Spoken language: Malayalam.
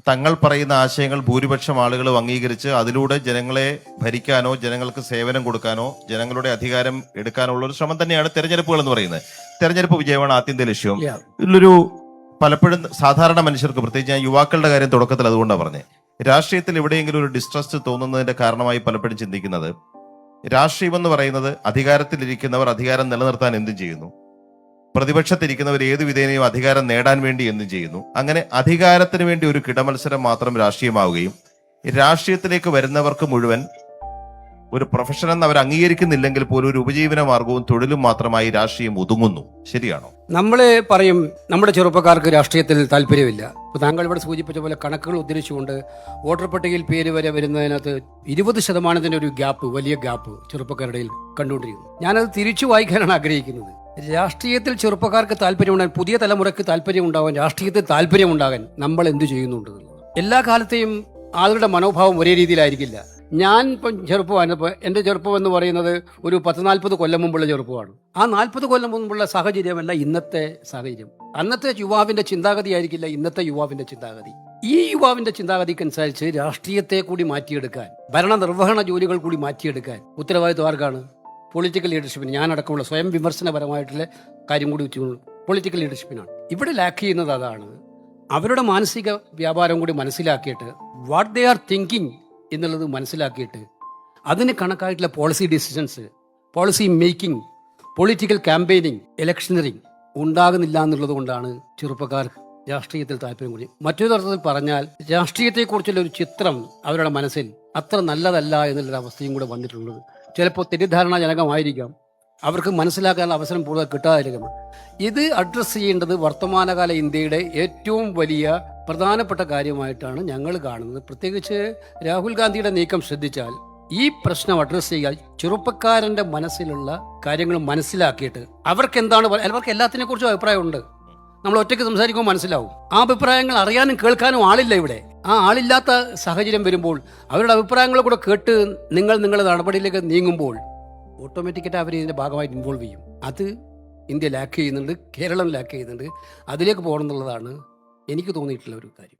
തങ്ങൾ പറയുന്ന ആശയങ്ങൾ ഭൂരിപക്ഷം ആളുകളും അംഗീകരിച്ച് അതിലൂടെ ജനങ്ങളെ ഭരിക്കാനോ ജനങ്ങൾക്ക് സേവനം കൊടുക്കാനോ ജനങ്ങളുടെ അധികാരം എടുക്കാനോ ഉള്ള ഒരു ശ്രമം തന്നെയാണ് തെരഞ്ഞെടുപ്പുകൾ എന്ന് പറയുന്നത്. തെരഞ്ഞെടുപ്പ് വിജയമാണ് ആത്യന്തിക ലക്ഷ്യം. ഇതിലൊരു പലപ്പോഴും സാധാരണ മനുഷ്യർക്ക്, പ്രത്യേകിച്ച് ഞാൻ യുവാക്കളുടെ കാര്യം തുടക്കത്തിൽ അതുകൊണ്ടാണ് പറഞ്ഞത്, രാഷ്ട്രീയത്തിൽ എവിടെയെങ്കിലും ഒരു ഡിസ്ട്രസ്റ്റ് തോന്നുന്നതിന്റെ കാരണമായി പലപ്പോഴും ചിന്തിക്കുന്നത്, രാഷ്ട്രീയം എന്ന് പറയുന്നത് അധികാരത്തിലിരിക്കുന്നവർ അധികാരം നിലനിർത്താൻ എന്തും ചെയ്യുന്നു, പ്രതിപക്ഷത്തിരിക്കുന്നവർ ഏതു വിധേനയും അധികാരം നേടാൻ വേണ്ടി എന്തും ചെയ്യുന്നു. അങ്ങനെ അധികാരത്തിന് വേണ്ടി ഒരു കിടമത്സരം മാത്രം രാഷ്ട്രീയമാവുകയും രാഷ്ട്രീയത്തിലേക്ക് വരുന്നവർക്ക് മുഴുവൻ ഒരു പ്രൊഫഷൻ എന്ന് അവർ അംഗീകരിക്കുന്നില്ലെങ്കിൽ പോലും ഒരു ഉപജീവന മാർഗവും തൊഴിലും മാത്രമായി രാഷ്ട്രീയം ഒതുങ്ങുന്നു. ശരിയാണോ? നമ്മൾ പറയും നമ്മുടെ ചെറുപ്പക്കാർക്ക് രാഷ്ട്രീയത്തിൽ താല്പര്യമില്ല. ഇപ്പോൾ താങ്കൾ ഇവിടെ സൂചിപ്പിച്ച പോലെ കണക്കുകൾ ഉദ്ധരിച്ചുകൊണ്ട് വോട്ടർ പട്ടികയിൽ പേര് വരെ വരുന്നതിനകത്ത് 20% ഒരു ഗ്യാപ്പ്, വലിയ ഗ്യാപ്പ് ചെറുപ്പക്കാരുടെ കണ്ടുകൊണ്ടിരിക്കുന്നു. ഞാനത് തിരിച്ചു വായിക്കാനാണ് ആഗ്രഹിക്കുന്നത്. രാഷ്ട്രീയത്തിൽ ചെറുപ്പക്കാർക്ക് താല്പര്യമുണ്ടാകാൻ, പുതിയ തലമുറയ്ക്ക് താല്പര്യമുണ്ടാകാൻ, രാഷ്ട്രീയത്തിൽ താല്പര്യമുണ്ടാകാൻ നമ്മൾ എന്ത് ചെയ്യുന്നുണ്ട്? എല്ലാ കാലത്തെയും ആളുകളുടെ മനോഭാവം ഒരേ രീതിയിലായിരിക്കില്ല. ഞാൻ ഇപ്പം ചെറുപ്പമായിരുന്നപ്പോൾ എൻ്റെ ചെറുപ്പം എന്ന് പറയുന്നത് ഒരു 10-40 കൊല്ലം മുമ്പുള്ള ചെറുപ്പമാണ്. ആ 40 കൊല്ലം മുമ്പുള്ള സാഹചര്യമല്ല ഇന്നത്തെ സാഹചര്യം. അന്നത്തെ യുവാവിൻ്റെ ചിന്താഗതി ആയിരിക്കില്ല ഇന്നത്തെ യുവാവിൻ്റെ ചിന്താഗതി. ഈ യുവാവിൻ്റെ ചിന്താഗതിക്കനുസരിച്ച് രാഷ്ട്രീയത്തെ കൂടി മാറ്റിയെടുക്കാൻ, ഭരണനിർവഹണ ജോലികൾ കൂടി മാറ്റിയെടുക്കാൻ ഉത്തരവാദിത്വം ആർക്കാണ്? പൊളിറ്റിക്കൽ ലീഡർഷിപ്പിന്. ഞാനടക്കമുള്ള സ്വയം വിമർശനപരമായിട്ടുള്ള കാര്യം കൂടി പൊളിറ്റിക്കൽ ലീഡർഷിപ്പിനാണ്. ഇവിടെ ലാക്ക് ചെയ്യുന്നത് അതാണ്. അവരുടെ മാനസിക വ്യാപാരം കൂടി മനസ്സിലാക്കിയിട്ട് വാട്ട് ദേ ആർ തിങ്കിങ് എന്നുള്ളത് മനസ്സിലാക്കിയിട്ട് അതിന് കണക്കായിട്ടുള്ള policy decisions, policy making, political campaigning, electioneering ഉണ്ടാകുന്നില്ല എന്നുള്ളത് കൊണ്ടാണ് ചെറുപ്പക്കാർ രാഷ്ട്രീയത്തിൽ താല്പര്യം കൂടി. മറ്റൊരു തരത്തിൽ പറഞ്ഞാൽ രാഷ്ട്രീയത്തെക്കുറിച്ചുള്ള ഒരു ചിത്രം അവരുടെ മനസ്സിൽ അത്ര നല്ലതല്ല എന്നുള്ളൊരു അവസ്ഥയും കൂടെ വന്നിട്ടുള്ളത്. ചിലപ്പോൾ തെറ്റിദ്ധാരണാജനകമായിരിക്കാം, അവർക്ക് മനസ്സിലാക്കാനുള്ള അവസരം കൂടുതൽ കിട്ടാതിരിക്കും. ഇത് അഡ്രസ്സ് ചെയ്യേണ്ടത് വർത്തമാനകാല ഇന്ത്യയുടെ ഏറ്റവും വലിയ പ്രധാനപ്പെട്ട കാര്യമായിട്ടാണ് ഞങ്ങൾ കാണുന്നത്. പ്രത്യേകിച്ച് രാഹുൽ ഗാന്ധിയുടെ നീക്കം ശ്രദ്ധിച്ചാൽ ഈ പ്രശ്നം അഡ്രസ്സ് ചെയ്യാൻ ചെറുപ്പക്കാരൻ്റെ മനസ്സിലുള്ള കാര്യങ്ങൾ മനസ്സിലാക്കിയിട്ട് അവർക്ക് എല്ലാത്തിനെ കുറിച്ചും അഭിപ്രായമുണ്ട്. നമ്മൾ ഒറ്റയ്ക്ക് സംസാരിക്കുമ്പോൾ മനസ്സിലാവും. ആ അഭിപ്രായങ്ങൾ അറിയാനും കേൾക്കാനും ആളില്ല ഇവിടെ. ആ ആളില്ലാത്ത സാഹചര്യം വരുമ്പോൾ അവരുടെ അഭിപ്രായങ്ങൾ കൂടെ കേട്ട് നിങ്ങളുടെ നടപടിയിലേക്ക് നീങ്ങുമ്പോൾ ഓട്ടോമാറ്റിക്കായിട്ട് അവർ ഇതിൻ്റെ ഭാഗമായിട്ട് ഇൻവോൾവ് ചെയ്യും. അത് ഇന്ത്യ ലാക്ക് ചെയ്യുന്നുണ്ട്, കേരളം ലാക്ക് ചെയ്യുന്നുണ്ട്. അതിലേക്ക് പോകണം എന്നുള്ളതാണ് എനിക്ക് തോന്നിയിട്ടുള്ള ഒരു കാര്യം.